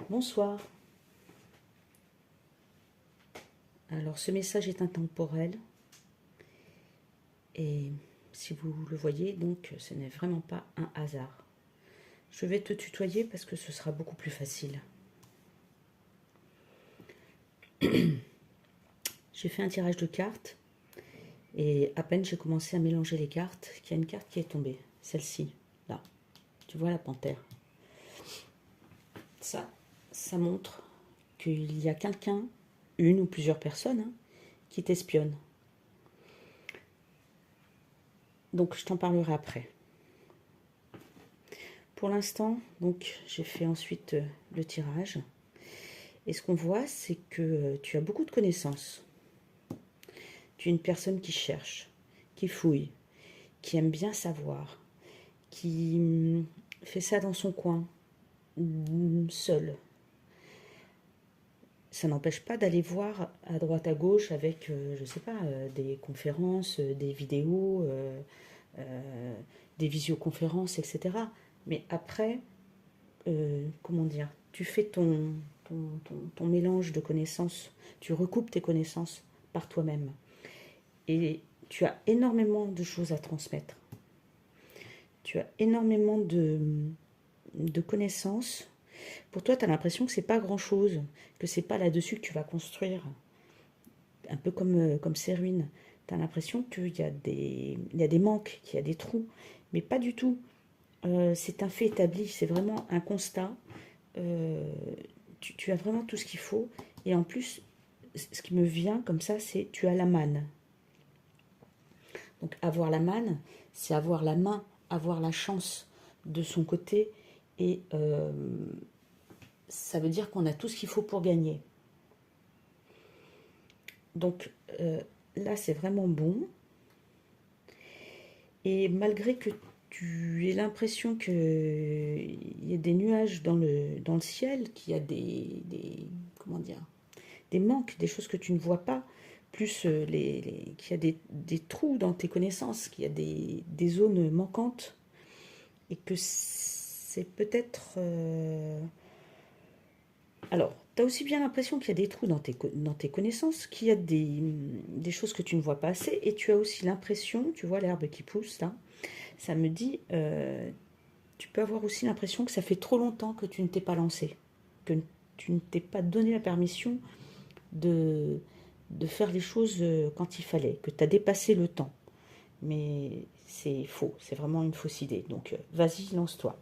Bonsoir. Alors ce message est intemporel et si vous le voyez, donc ce n'est vraiment pas un hasard. Je vais te tutoyer parce que ce sera beaucoup plus facile. J'ai fait un tirage de cartes et à peine j'ai commencé à mélanger les cartes qu'il y a une carte qui est tombée. Celle-ci, là. Tu vois la panthère. Ça montre qu'il y a quelqu'un, une ou plusieurs personnes, qui t'espionnent. Donc je t'en parlerai après. Pour l'instant, donc j'ai fait ensuite le tirage. Et ce qu'on voit, c'est que tu as beaucoup de connaissances. Tu es une personne qui cherche, qui fouille, qui aime bien savoir, qui fait ça dans son coin, seule. Ça n'empêche pas d'aller voir à droite à gauche avec, je sais pas, des conférences, des vidéos, des visioconférences, etc. Mais après, comment dire, tu fais ton mélange de connaissances, tu recoupes tes connaissances par toi-même. Et tu as énormément de choses à transmettre. Tu as énormément de connaissances. Pour toi, tu as l'impression que c'est pas grand-chose, que c'est pas là-dessus que tu vas construire. Un peu comme ces ruines. Tu as l'impression qu'il y a des manques, qu'il y a des trous. Mais pas du tout. C'est un fait établi, c'est vraiment un constat. Tu as vraiment tout ce qu'il faut. Et en plus, ce qui me vient comme ça, c'est tu as la manne. Donc avoir la manne, c'est avoir la main, avoir la chance de son côté. Et ça veut dire qu'on a tout ce qu'il faut pour gagner. Donc là, c'est vraiment bon. Et malgré que tu aies l'impression qu'il y a des nuages dans le ciel, qu'il y a comment dire, des manques, des choses que tu ne vois pas, plus qu'il y a des trous dans tes connaissances, qu'il y a des zones manquantes, et que c'est peut-être... Alors, tu as aussi bien l'impression qu'il y a des trous dans tes connaissances, qu'il y a des choses que tu ne vois pas assez, et tu as aussi l'impression, tu vois l'herbe qui pousse là, ça me dit, tu peux avoir aussi l'impression que ça fait trop longtemps que tu ne t'es pas lancé, que tu ne t'es pas donné la permission de faire les choses quand il fallait, que tu as dépassé le temps. Mais c'est faux, c'est vraiment une fausse idée. Donc vas-y, lance-toi.